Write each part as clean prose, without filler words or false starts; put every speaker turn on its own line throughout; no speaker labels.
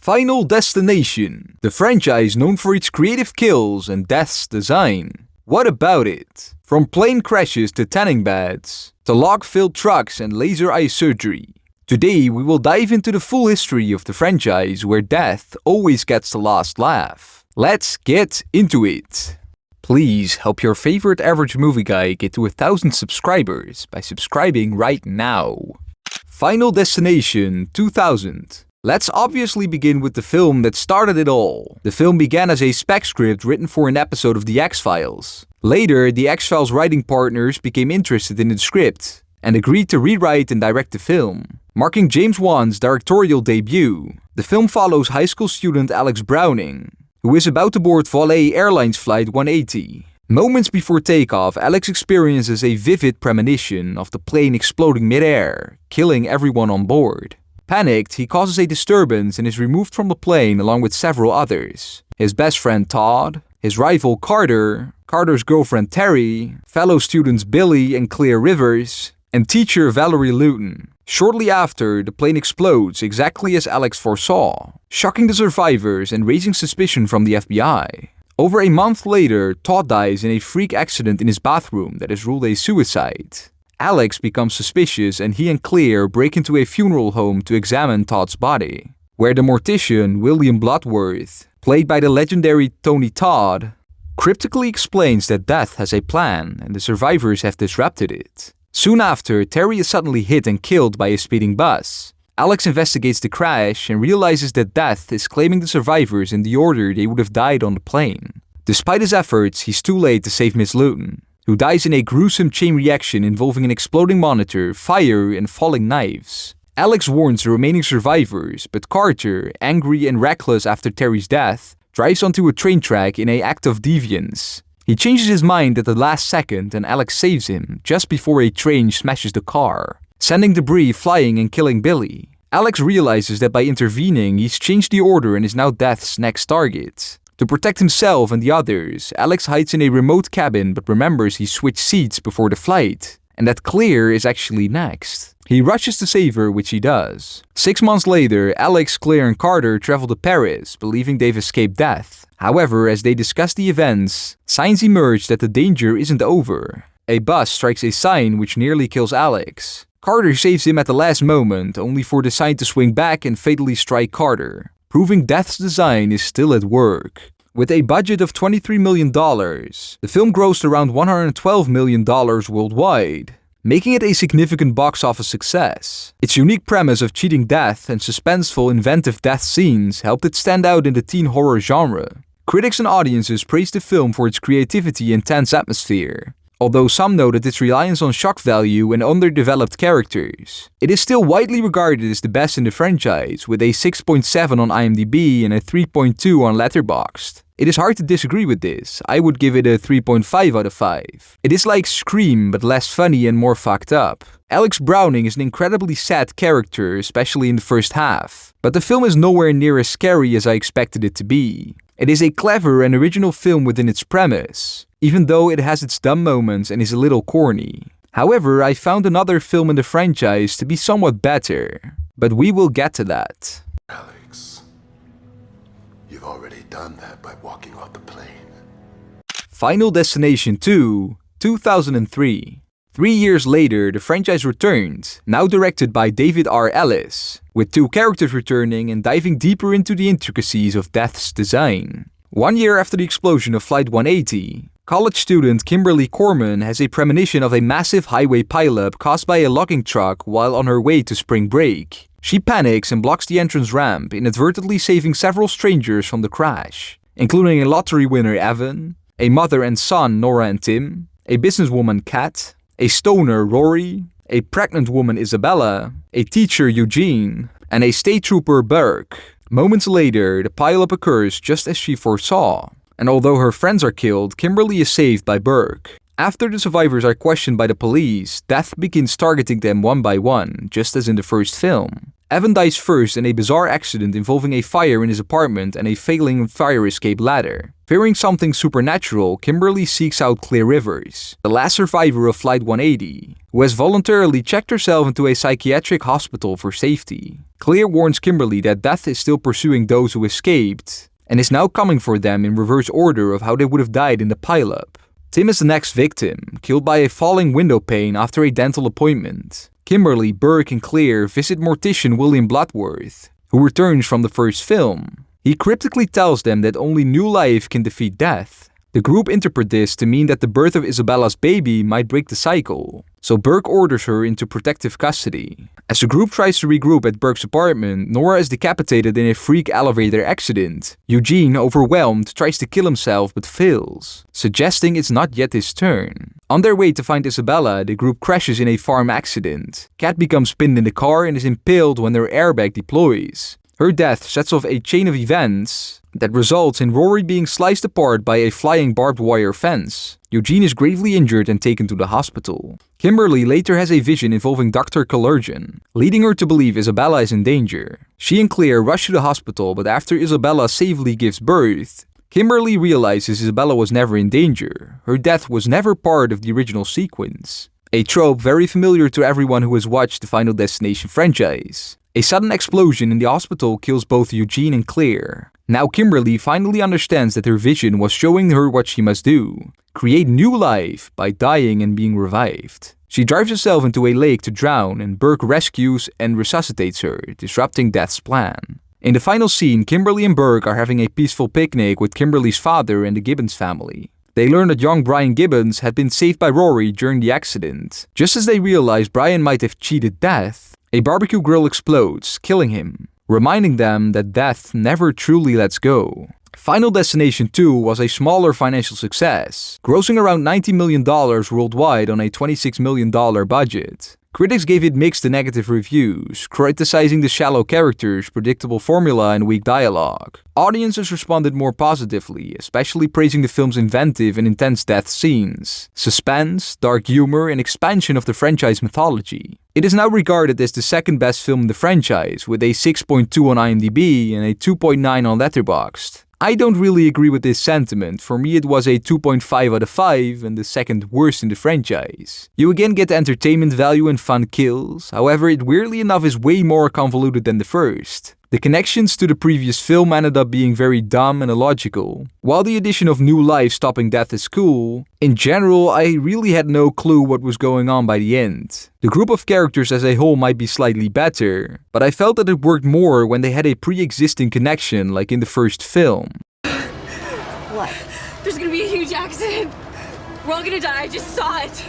Final Destination, the franchise known for its creative kills and death's design. What about it? From plane crashes to tanning beds, to log-filled trucks and laser eye surgery. Today we will dive into the full history of the franchise where death always gets the last laugh. Let's get into it! Please help your favorite average movie guy get to 1,000 subscribers by subscribing right now. Final Destination 2000. Let's obviously begin with the film that started it all. The film began as a spec script written for an episode of The X-Files. Later, the X-Files writing partners became interested in the script and agreed to rewrite and direct the film, marking James Wan's directorial debut. The film follows high school student Alex Browning, who is about to board Valet Airlines Flight 180. Moments before takeoff, Alex experiences a vivid premonition of the plane exploding mid-air, killing everyone on board. Panicked, he causes a disturbance and is removed from the plane along with several others. His best friend Todd, his rival Carter, Carter's girlfriend Terry, fellow students Billy and Claire Rivers, and teacher Valerie Luton. Shortly after, the plane explodes exactly as Alex foresaw, shocking the survivors and raising suspicion from the FBI. Over a month later, Todd dies in a freak accident in his bathroom that is ruled a suicide. Alex becomes suspicious and he and Claire break into a funeral home to examine Todd's body, where the mortician William Bloodworth, played by the legendary Tony Todd, cryptically explains that death has a plan and the survivors have disrupted it. Soon after, Terry is suddenly hit and killed by a speeding bus. Alex investigates the crash and realizes that death is claiming the survivors in the order they would have died on the plane. Despite his efforts, he's too late to save Miss Luton, who dies in a gruesome chain reaction involving an exploding monitor, fire, and falling knives. Alex warns the remaining survivors, but Carter, angry and reckless after Terry's death, drives onto a train track in an act of deviance. He changes his mind at the last second and Alex saves him just before a train smashes the car, sending debris flying and killing Billy. Alex realizes that by intervening, he's changed the order and is now Death's next target. To protect himself and the others, Alex hides in a remote cabin but remembers he switched seats before the flight, and that Claire is actually next. He rushes to save her, which he does. 6 months later, Alex, Claire, and Carter travel to Paris, believing they've escaped death. However, as they discuss the events, signs emerge that the danger isn't over. A bus strikes a sign which nearly kills Alex. Carter saves him at the last moment, only for the sign to swing back and fatally strike Carter, proving Death's design is still at work. With a budget of $23 million, the film grossed around $112 million worldwide, making it a significant box office success. Its unique premise of cheating death and suspenseful, inventive death scenes helped it stand out in the teen horror genre. Critics and audiences praised the film for its creativity and tense atmosphere, although some noted its reliance on shock value and underdeveloped characters. It is still widely regarded as the best in the franchise, with a 6.7 on IMDb and a 3.2 on Letterboxd. It is hard to disagree with this. I would give it a 3.5 out of 5. It is like Scream, but less funny and more fucked up. Alex Browning is an incredibly sad character, especially in the first half, but the film is nowhere near as scary as I expected it to be. It is a clever and original film within its premise, even though it has its dumb moments and is a little corny. However, I found another film in the franchise to be somewhat better, but we will get to that.
Alex, you've already done that by walking off the plane.
Final Destination 2, 2003. 3 years later, the franchise returned, now directed by David R. Ellis, with 2 characters returning and diving deeper into the intricacies of Death's design. 1 year after the explosion of Flight 180, college student Kimberly Corman has a premonition of a massive highway pileup caused by a logging truck while on her way to spring break. She panics and blocks the entrance ramp, inadvertently saving several strangers from the crash, including a lottery winner Evan, a mother and son Nora and Tim, a businesswoman Kat, a stoner Rory, a pregnant woman Isabella, a teacher Eugene, and a state trooper Burke. Moments later, the pileup occurs just as she foresaw, and although her friends are killed, Kimberly is saved by Burke. After the survivors are questioned by the police, Death begins targeting them one by one, just as in the first film. Evan dies first in a bizarre accident involving a fire in his apartment and a failing fire escape ladder. Fearing something supernatural, Kimberly seeks out Claire Rivers, the last survivor of Flight 180, who has voluntarily checked herself into a psychiatric hospital for safety. Claire warns Kimberly that death is still pursuing those who escaped, and is now coming for them in reverse order of how they would have died in the pileup. Tim is the next victim, killed by a falling window pane after a dental appointment. Kimberly, Burke, and Claire visit mortician William Bloodworth, who returns from the first film. He cryptically tells them that only new life can defeat death. The group interpret this to mean that the birth of Isabella's baby might break the cycle, so Burke orders her into protective custody. As the group tries to regroup at Burke's apartment, Nora is decapitated in a freak elevator accident. Eugene, overwhelmed, tries to kill himself but fails, suggesting it's not yet his turn. On their way to find Isabella, the group crashes in a farm accident. Kat becomes pinned in the car and is impaled when their airbag deploys. Her death sets off a chain of events that results in Rory being sliced apart by a flying barbed wire fence. Eugene is gravely injured and taken to the hospital. Kimberly later has a vision involving Dr. Kalergian, leading her to believe Isabella is in danger. She and Claire rush to the hospital, but after Isabella safely gives birth, Kimberly realizes Isabella was never in danger. Her death was never part of the original sequence. A trope very familiar to everyone who has watched the Final Destination franchise. A sudden explosion in the hospital kills both Eugene and Claire. Now Kimberly finally understands that her vision was showing her what she must do: create new life by dying and being revived. She drives herself into a lake to drown, and Burke rescues and resuscitates her, disrupting Death's plan. In the final scene, Kimberly and Burke are having a peaceful picnic with Kimberly's father and the Gibbons family. They learn that young Brian Gibbons had been saved by Rory during the accident. Just as they realize Brian might have cheated Death, a barbecue grill explodes, killing him, reminding them that Death never truly lets go. Final Destination 2 was a smaller financial success, grossing around $90 million worldwide on a $26 million budget. Critics gave it mixed to negative reviews, criticizing the shallow characters, predictable formula, and weak dialogue. Audiences responded more positively, especially praising the film's inventive and intense death scenes, suspense, dark humor, and expansion of the franchise mythology. It is now regarded as the second best film in the franchise, with a 6.2 on IMDb and a 2.9 on Letterboxd. I don't really agree with this sentiment. For me, it was a 2.5 out of 5 and the second worst in the franchise. You again get entertainment value and fun kills, however it weirdly enough is way more convoluted than the first. The connections to the previous film ended up being very dumb and illogical. While the addition of new life stopping death is cool, in general I really had no clue what was going on by the end. The group of characters as a whole might be slightly better, but I felt that it worked more when they had a pre-existing connection like in the first film.
What? There's gonna be a huge accident. We're all gonna die, I just saw it.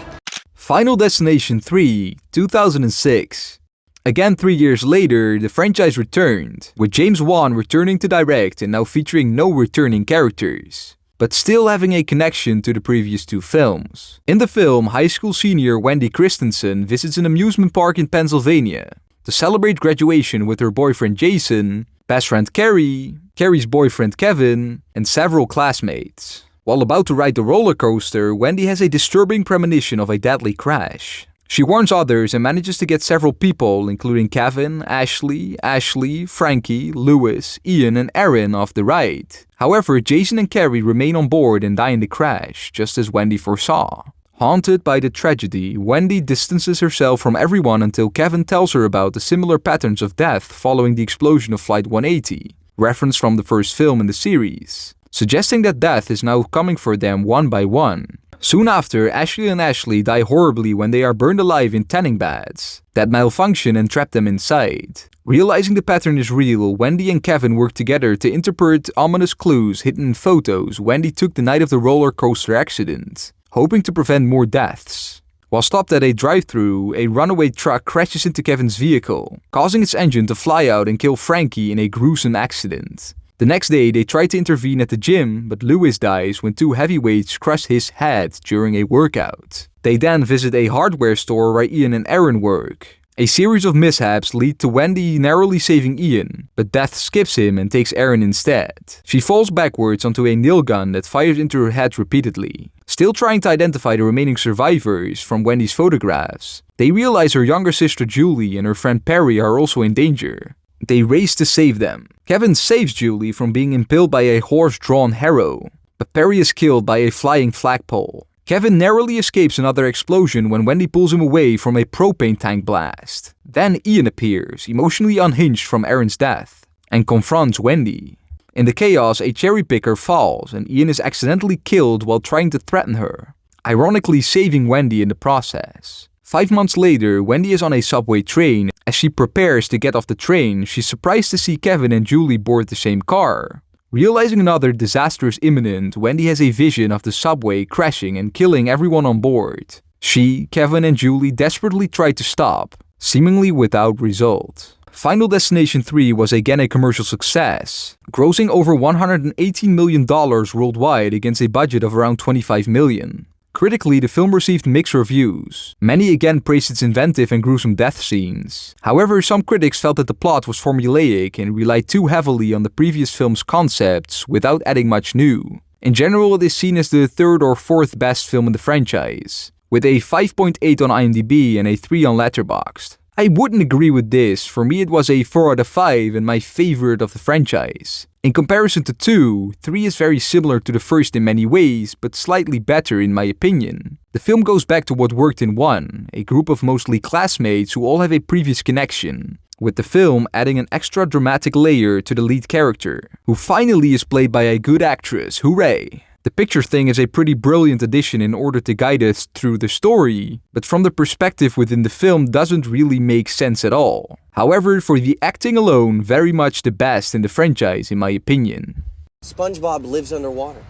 Final Destination 3, 2006. Again 3 years later, the franchise returned, with James Wan returning to direct and now featuring no returning characters, but still having a connection to the previous two films. In the film, high school senior Wendy Christensen visits an amusement park in Pennsylvania to celebrate graduation with her boyfriend Jason, best friend Carrie, Carrie's boyfriend Kevin, and several classmates. While about to ride the roller coaster, Wendy has a disturbing premonition of a deadly crash. She warns others and manages to get several people, including Kevin, Ashley, Frankie, Lewis, Ian, and Aaron off the ride. However, Jason and Carrie remain on board and die in the crash, just as Wendy foresaw. Haunted by the tragedy, Wendy distances herself from everyone until Kevin tells her about the similar patterns of death following the explosion of Flight 180, reference from the first film in the series, suggesting that death is now coming for them one by one. Soon after, Ashley and Ashley die horribly when they are burned alive in tanning beds that malfunction and trap them inside. Realizing the pattern is real, Wendy and Kevin work together to interpret ominous clues hidden in photos Wendy took the night of the roller coaster accident, hoping to prevent more deaths. While stopped at a drive-thru, a runaway truck crashes into Kevin's vehicle, causing its engine to fly out and kill Frankie in a gruesome accident. The next day, they try to intervene at the gym, but Lewis dies when two heavyweights crush his head during a workout. They then visit a hardware store where Ian and Aaron work. A series of mishaps lead to Wendy narrowly saving Ian, but death skips him and takes Aaron instead. She falls backwards onto a nail gun that fires into her head repeatedly. Still trying to identify the remaining survivors from Wendy's photographs, they realize her younger sister Julie and her friend Perry are also in danger. They race to save them. Kevin saves Julie from being impaled by a horse-drawn harrow, but Perry is killed by a flying flagpole. Kevin narrowly escapes another explosion when Wendy pulls him away from a propane tank blast. Then Ian appears, emotionally unhinged from Aaron's death, and confronts Wendy. In the chaos, a cherry picker falls and Ian is accidentally killed while trying to threaten her, ironically saving Wendy in the process. 5 months later, Wendy is on a subway train. As she prepares to get off the train, she's surprised to see Kevin and Julie board the same car. Realizing another disaster is imminent, Wendy has a vision of the subway crashing and killing everyone on board. She, Kevin, and Julie desperately try to stop, seemingly without result. Final Destination 3 was again a commercial success, grossing over $118 million worldwide against a budget of around $25 million. Critically, the film received mixed reviews. Many again praised its inventive and gruesome death scenes. However, some critics felt that the plot was formulaic and relied too heavily on the previous film's concepts without adding much new. In general, it is seen as the third or fourth best film in the franchise, with a 5.8 on IMDb and a 3 on Letterboxd. I wouldn't agree with this. For me, it was a 4 out of 5 and my favorite of the franchise. In comparison to 2, 3 is very similar to the first in many ways, but slightly better in my opinion. The film goes back to what worked in 1, a group of mostly classmates who all have a previous connection, with the film adding an extra dramatic layer to the lead character, who finally is played by a good actress, hooray! The picture thing is a pretty brilliant addition in order to guide us through the story, but from the perspective within the film doesn't really make sense at all. However, for the acting alone, very much the best in the franchise in my opinion.
SpongeBob lives underwater.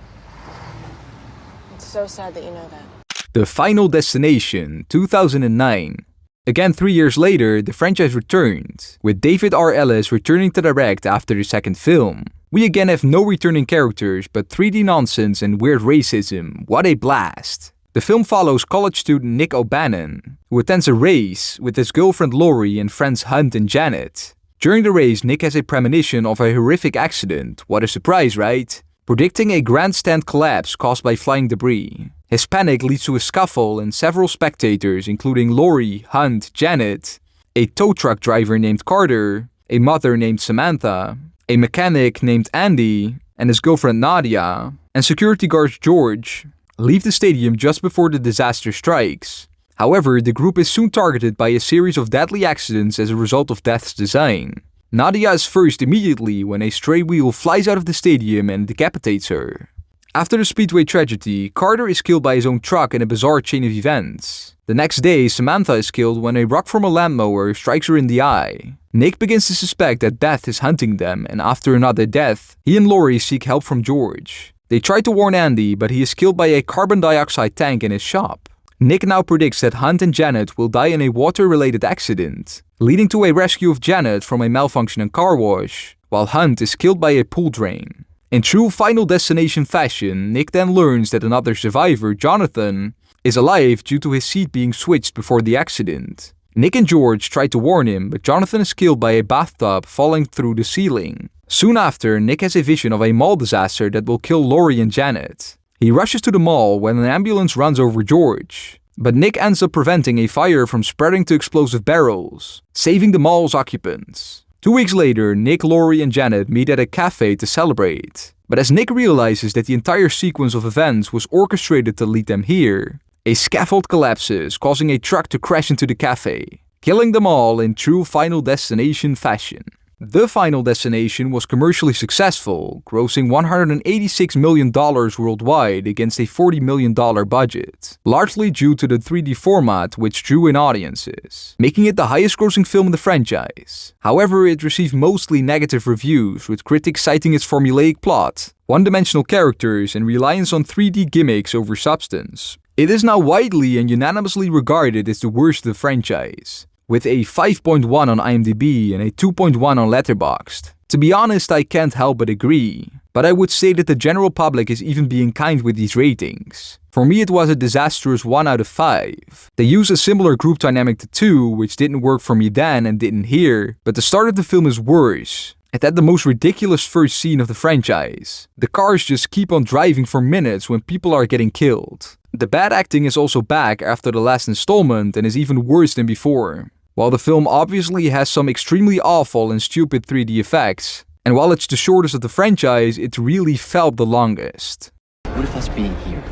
It's so sad that you know that.
The Final Destination, 2009. Again 3 years later, the franchise returned, with David R. Ellis returning to direct after the second film. We again have no returning characters, but 3D nonsense and weird racism. What a blast! The film follows college student Nick O'Bannon, who attends a race with his girlfriend Lori and friends Hunt and Janet. During the race, Nick has a premonition of a horrific accident. What a surprise, right? Predicting a grandstand collapse caused by flying debris. His panic leads to a scuffle and several spectators, including Lori, Hunt, Janet, a tow truck driver named Carter, a mother named Samantha, a mechanic named Andy, and his girlfriend Nadia, and security guard George, leave the stadium just before the disaster strikes. However, the group is soon targeted by a series of deadly accidents as a result of Death's design. Nadia is first immediately when a stray wheel flies out of the stadium and decapitates her. After the Speedway tragedy, Carter is killed by his own truck in a bizarre chain of events. The next day, Samantha is killed when a rock from a lawnmower strikes her in the eye. Nick begins to suspect that Death is hunting them, and after another death, he and Lori seek help from George. They try to warn Andy, but he is killed by a carbon dioxide tank in his shop. Nick now predicts that Hunt and Janet will die in a water-related accident, leading to a rescue of Janet from a malfunctioning car wash, while Hunt is killed by a pool drain. In true Final Destination fashion, Nick then learns that another survivor, Jonathan, is alive due to his seat being switched before the accident. Nick and George try to warn him, but Jonathan is killed by a bathtub falling through the ceiling. Soon after, Nick has a vision of a mall disaster that will kill Lori and Janet. He rushes to the mall when an ambulance runs over George, but Nick ends up preventing a fire from spreading to explosive barrels, saving the mall's occupants. 2 weeks later, Nick, Lori, and Janet meet at a cafe to celebrate. But as Nick realizes that the entire sequence of events was orchestrated to lead them here, a scaffold collapses, causing a truck to crash into the cafe, killing them all in true Final Destination fashion. The Final Destination was commercially successful, grossing $186 million worldwide against a $40 million budget, largely due to the 3D format which drew in audiences, making it the highest grossing film in the franchise. However, it received mostly negative reviews, with critics citing its formulaic plot, one-dimensional characters, and reliance on 3D gimmicks over substance. It is now widely and unanimously regarded as the worst of the franchise, with a 5.1 on IMDb and a 2.1 on Letterboxd. To be honest, I can't help but agree, but I would say that the general public is even being kind with these ratings. For me, it was a disastrous 1 out of 5. They use a similar group dynamic to 2, which didn't work for me then and didn't here, but the start of the film is worse. It had the most ridiculous first scene of the franchise. The cars just keep on driving for minutes when people are getting killed. The bad acting is also back after the last installment and is even worse than before. While the film obviously has some extremely awful and stupid 3D effects, and while it's the shortest of the franchise, it really felt the longest.
What if us being here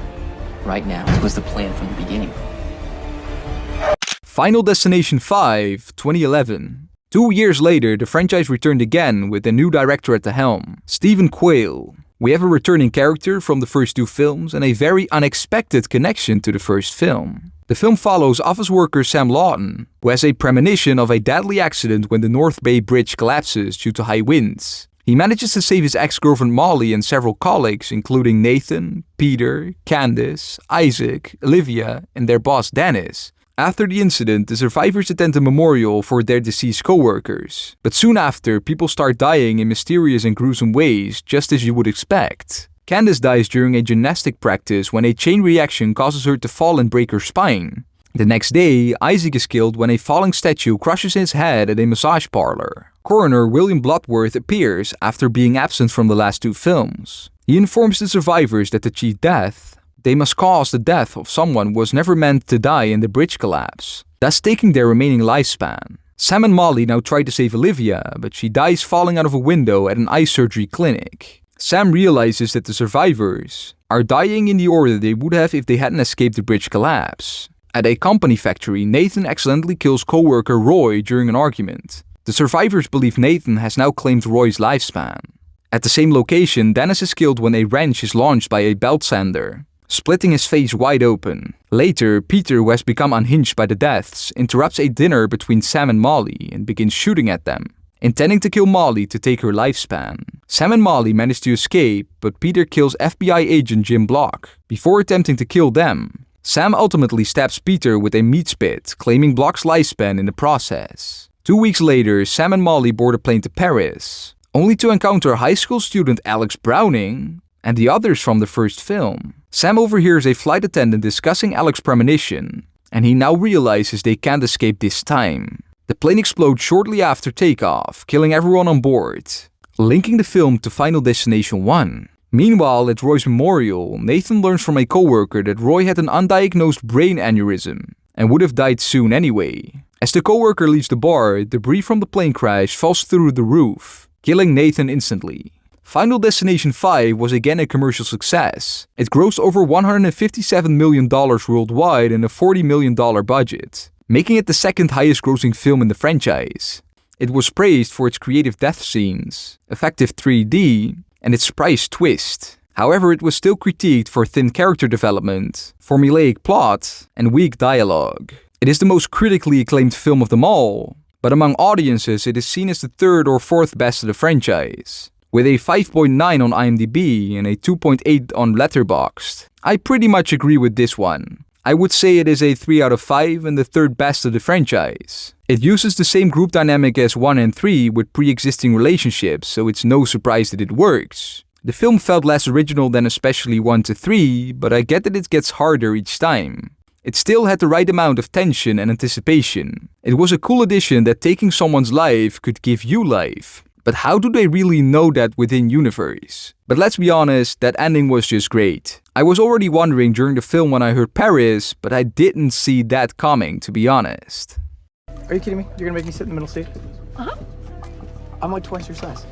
right now was the plan from the beginning.
Final Destination 5, 2011. 2 years later, the franchise returned again with a new director at the helm, Stephen Quayle. We have a returning character from the first 2 films and a very unexpected connection to the first film. The film follows office worker Sam Lawton, who has a premonition of a deadly accident when the North Bay Bridge collapses due to high winds. He manages to save his ex-girlfriend Molly and several colleagues, including Nathan, Peter, Candace, Isaac, Olivia, and their boss Dennis. After the incident, the survivors attend a memorial for their deceased co-workers. But soon after, people start dying in mysterious and gruesome ways, just as you would expect. Candace dies during a gymnastic practice when a chain reaction causes her to fall and break her spine. The next day, Isaac is killed when a falling statue crushes his head at a massage parlor. Coroner William Bloodworth appears after being absent from the last 2 films. He informs the survivors that to cheat death, they must cause the death of someone who was never meant to die in the bridge collapse, thus taking their remaining lifespan. Sam and Molly now try to save Olivia, but she dies falling out of a window at an eye surgery clinic. Sam realizes that the survivors are dying in the order they would have if they hadn't escaped the bridge collapse. At a company factory, Nathan accidentally kills co-worker Roy during an argument. The survivors believe Nathan has now claimed Roy's lifespan. At the same location, Dennis is killed when a wrench is launched by a belt sander, splitting his face wide open. Later, Peter, who has become unhinged by the deaths, interrupts a dinner between Sam and Molly and begins shooting at them, intending to kill Molly to take her lifespan. Sam and Molly manage to escape, but Peter kills FBI agent Jim Block before attempting to kill them. Sam ultimately stabs Peter with a meat spit, claiming Block's lifespan in the process. 2 weeks later, Sam and Molly board a plane to Paris, only to encounter high school student Alex Browning and the others from the first film. Sam overhears a flight attendant discussing Alex's premonition, and he now realizes they can't escape this time. The plane explodes shortly after takeoff, killing everyone on board, linking the film to Final Destination 1. Meanwhile, at Roy's memorial, Nathan learns from a coworker that Roy had an undiagnosed brain aneurysm and would have died soon anyway. As the coworker leaves the bar, debris from the plane crash falls through the roof, killing Nathan instantly. Final Destination 5 was again a commercial success. It grossed over $157 million worldwide and a $40 million budget, making it the second highest grossing film in the franchise. It was praised for its creative death scenes, effective 3D, and its surprise twist. However, it was still critiqued for thin character development, formulaic plot, and weak dialogue. It is the most critically acclaimed film of them all, but among audiences it is seen as the 3rd or 4th best of the franchise, with a 5.9 on IMDb and a 2.8 on Letterboxd. I pretty much agree with this one. I would say it is a 3 out of 5 and the 3rd best of the franchise. It uses the same group dynamic as 1 and 3 with pre-existing relationships, so it's no surprise that it works. The film felt less original than especially 1 to 3, but I get that it gets harder each time. It still had the right amount of tension and anticipation. It was a cool addition that taking someone's life could give you life. But how do they really know that within universe? But let's be honest, that ending was just great. I was already wondering during the film when I heard Paris, but I didn't see that coming, to be honest.
Are you kidding me? You're gonna make me sit in the middle seat? Uh-huh. I'm like twice your size.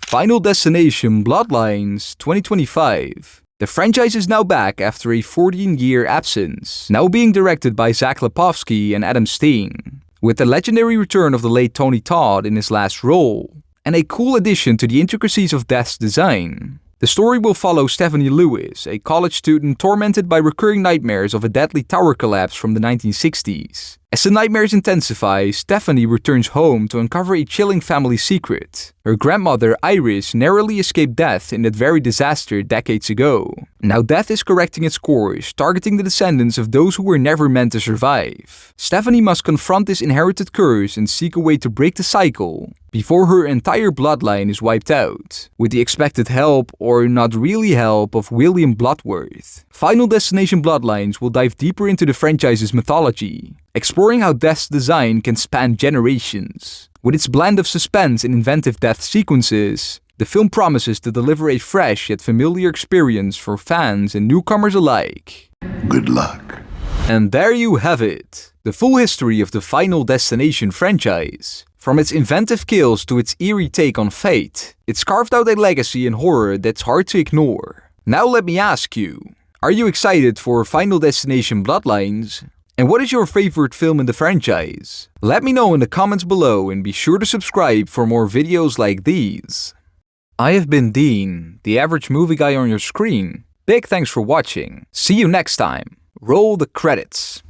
Final Destination Bloodlines 2025. The franchise is now back after a 14-year absence, now being directed by Zach Lipovsky and Adam Steen, with the legendary return of the late Tony Todd in his last role, and a cool addition to the intricacies of Death's design. The story will follow Stephanie Lewis, a college student tormented by recurring nightmares of a deadly tower collapse from the 1960s. As the nightmares intensify, Stephanie returns home to uncover a chilling family secret. Her grandmother, Iris, narrowly escaped death in that very disaster decades ago. Now death is correcting its course, targeting the descendants of those who were never meant to survive. Stephanie must confront this inherited curse and seek a way to break the cycle before her entire bloodline is wiped out, with the expected help, or not really help, of William Bloodworth. Final Destination Bloodlines will dive deeper into the franchise's mythology, exploring how Death's design can span generations. With its blend of suspense and inventive death sequences, the film promises to deliver a fresh yet familiar experience for fans and newcomers alike.
Good luck.
And there you have it, the full history of the Final Destination franchise. From its inventive kills to its eerie take on fate, it's carved out a legacy in horror that's hard to ignore. Now let me ask you, Are you excited for Final Destination Bloodlines? And what is your favorite film in the franchise? Let me know in the comments below and be sure to subscribe for more videos like these. I have been Dean, the average movie guy on your screen. Big thanks for watching. See you next time. Roll the credits.